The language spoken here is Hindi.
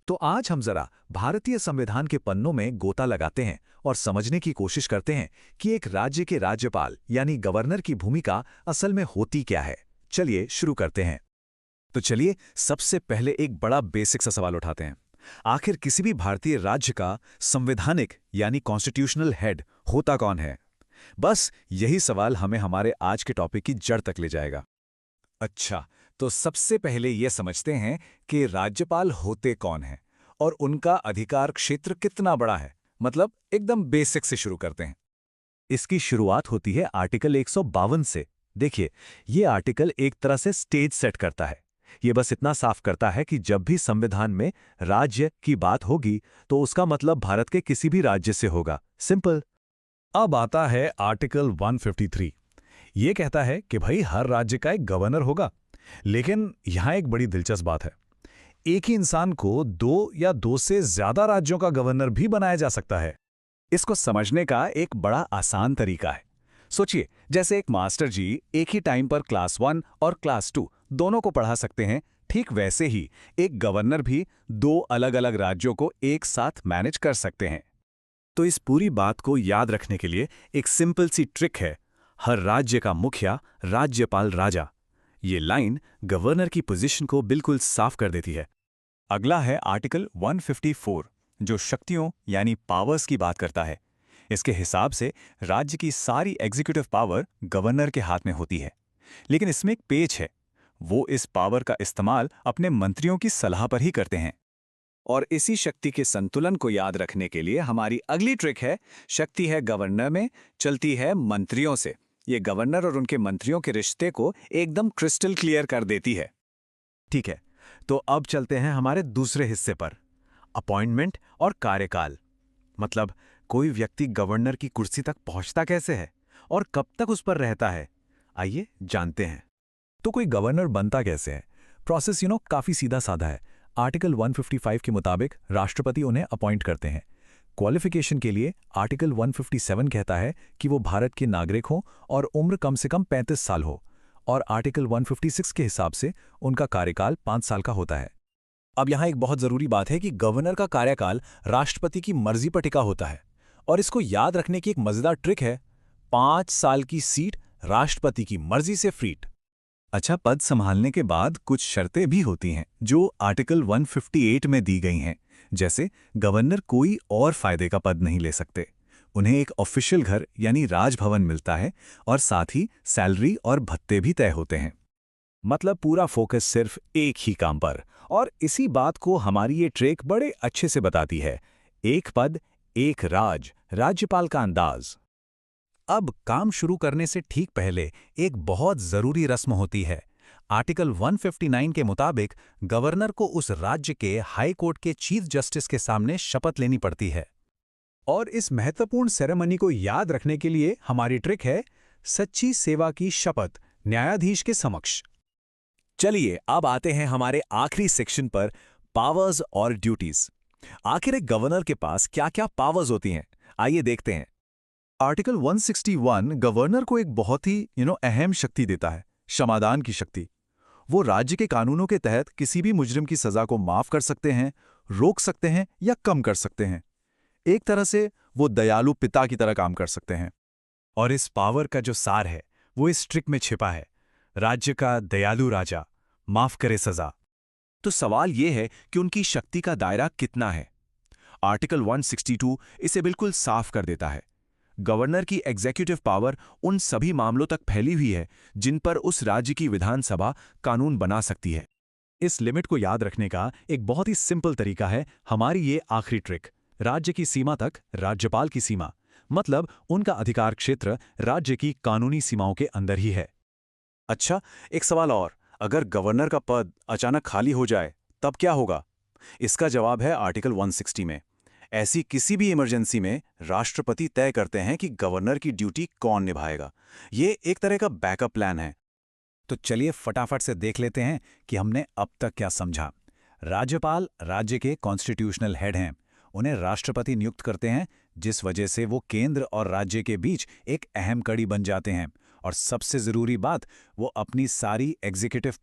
तो आज हम जरा भारतीय संविधान के पन्नों में गोता लगाते हैं और समझने की कोशिश करते हैं कि एक राज्य के राज्यपाल यानी गवर्नर की भूमिका असल में होती क्या है। चलिए शुरू करते हैं। तो चलिए सबसे पहले एक बड़ा बेसिक सा सवाल उठाते हैं। आखिर किसी भी भारतीय राज्य का संवैधानिक यानी कॉन्स्टिट्यूशनल हेड होता कौन है? बस यही सवाल हमें हमारे आज के टॉपिक की जड़ तक ले जाएगा। अच्छा, तो सबसे पहले यह समझते हैं कि राज्यपाल होते कौन हैं और उनका अधिकार क्षेत्र कितना बड़ा है। मतलब एकदम बेसिक से शुरू करते हैं। इसकी शुरुआत होती है आर्टिकल 152 से। देखिए, ये आर्टिकल एक तरह से स्टेज सेट करता है। ये बस इतना साफ करता है कि जब भी संविधान में राज्य की बात होगी तो उसका मतलब भारत के किसी भी राज्य से होगा। सिंपल। अब आता है आर्टिकल 153। ये कहता है कि भाई हर राज्य का एक गवर्नर होगा। लेकिन यहां एक बड़ी दिलचस्प बात है। एक ही इंसान को दो या दो से ज्यादा राज्यों का गवर्नर भी बनाया जा सकता है। इसको समझने का एक बड़ा आसान तरीका है। सोचिए, जैसे एक मास्टर जी एक ही टाइम पर क्लास 1 और क्लास 2 दोनों को पढ़ा सकते हैं, ठीक वैसे ही एक गवर्नर भी दो अलग-अलग राज्यों को एक साथ मैनेज कर सकते हैं। तो इस पूरी बात को याद रखने के लिए एक सिंपल सी ट्रिक है। हर राज्य का मुखिया राज्यपाल राजा। ये लाइन गवर्नर की पोजीशन को बिल्कुल साफ कर देती है। अगला है आर्टिकल 154, जो शक्तियों यानी पावर्स की बात करता है। इसके हिसाब से राज्य की सारी एग्जीक्यूटिव पावर गवर्नर के हाथ में होती है। लेकिन इसमें एक पेच है। वो इस पावर का इस्तेमाल अपने मंत्रियों की सलाह पर ही करते हैं। और इसी शक्ति के संतुलन को याद रखने के लिए हमारी अगली ट्रिक है, शक्ति है गवर्नर में, चलती है मंत्रियों से। ये गवर्नर और उनके मंत्रियों के रिश्ते को एकदम क्रिस्टल क्लियर कर देती है। ठीक है, तो अब चलते हैं हमारे दूसरे हिस्से पर, अपॉइंटमेंट और कार्यकाल। मतलब कोई व्यक्ति गवर्नर की कुर्सी तक पहुंचता कैसे है और कब तक उस पर रहता है, आइए जानते हैं। तो कोई गवर्नर बनता कैसे है? प्रोसेस काफी सीधा साधा है। आर्टिकल 155 के मुताबिक राष्ट्रपति उन्हें अपॉइंट करते हैं। क्वालिफिकेशन के लिए आर्टिकल 157 कहता है कि वो भारत के नागरिक हों और उम्र कम से कम 35 साल हो, और आर्टिकल 156 के हिसाब से उनका कार्यकाल 5 साल का होता है। अब यहाँ एक बहुत जरूरी बात है कि गवर्नर का कार्यकाल राष्ट्रपति की मर्जी पर टिका होता है। और इसको याद रखने की एक मजेदार ट्रिक है, 5 साल की सीट राष्ट्रपति की मर्जी से फ्रीट। अच्छा, पद संभालने के बाद कुछ शर्तें भी होती हैं जो आर्टिकल 158 में दी गई हैं। जैसे गवर्नर कोई और फायदे का पद नहीं ले सकते, उन्हें एक ऑफिशियल घर यानी राजभवन मिलता है और साथ ही सैलरी और भत्ते भी तय होते हैं। मतलब पूरा फोकस सिर्फ एक ही काम पर। और इसी बात को हमारी ये ट्रिक बड़े अच्छे से बताती है। एक पद, एक राज, राज्यपाल का अंदाज। अब काम शुरू करने से ठीक पहले एक बहुत जरूरी रस्म होती है। आर्टिकल 159 के मुताबिक गवर्नर को उस राज्य के हाई कोर्ट के चीफ जस्टिस के सामने शपथ लेनी पड़ती है। और इस महत्वपूर्ण सेरेमनी को याद रखने के लिए हमारी ट्रिक है, सच्ची सेवा की शपथ न्यायाधीश के समक्ष। चलिए अब आते हैं हमारे आखिरी सेक्शन पर, पावर्स और ड्यूटीज। आखिर एक गवर्नर के पास क्या-क्या पावर्स होती हैं, आइए देखते हैं। आर्टिकल 161 गवर्नर को एक बहुत ही अहम शक्ति देता है, क्षमादान की शक्ति। वो राज्य के कानूनों के तहत किसी भी मुजरिम की सजा को माफ कर सकते हैं, रोक सकते हैं या कम कर सकते हैं। एक तरह से वो दयालु पिता की तरह काम कर सकते हैं। और इस पावर का जो सार है वो इस ट्रिक में छिपा है, राज्य का दयालु राजा, माफ करे सजा। तो सवाल ये है कि उनकी शक्ति का दायरा कितना है। आर्टिकल 162 इसे बिल्कुल साफ कर देता है। गवर्नर की एग्जीक्यूटिव पावर उन सभी मामलों तक फैली हुई है जिन पर उस राज्य की विधानसभा कानून बना सकती है। इस लिमिट को याद रखने का एक बहुत ही सिंपल तरीका है हमारी ये आखिरी ट्रिक, राज्य की सीमा तक राज्यपाल की सीमा। मतलब उनका अधिकार क्षेत्र राज्य की कानूनी सीमाओं के अंदर ही है। अच्छा, एक सवाल और, अगर गवर्नर का पद अचानक खाली हो जाए तब क्या होगा? इसका जवाब है आर्टिकल 160 में। ऐसी किसी भी इमरजेंसी में राष्ट्रपति तय करते हैं कि गवर्नर की ड्यूटी कौन निभाएगा। ये एक तरह का बैकअप प्लान है। तो चलिए फटाफट से देख लेते हैं कि हमने अब तक क्या समझा। राज्यपाल राज्य के कॉन्स्टिट्यूशनल हेड हैं। उन्हें राष्ट्रपति नियुक्त करते हैं, जिस वजह से वो केंद्र और राज्य के बीच एक अहम कड़ी बन जाते हैं। और सबसे जरूरी बात, वो अपनी सारी एग्जीक्यूटिव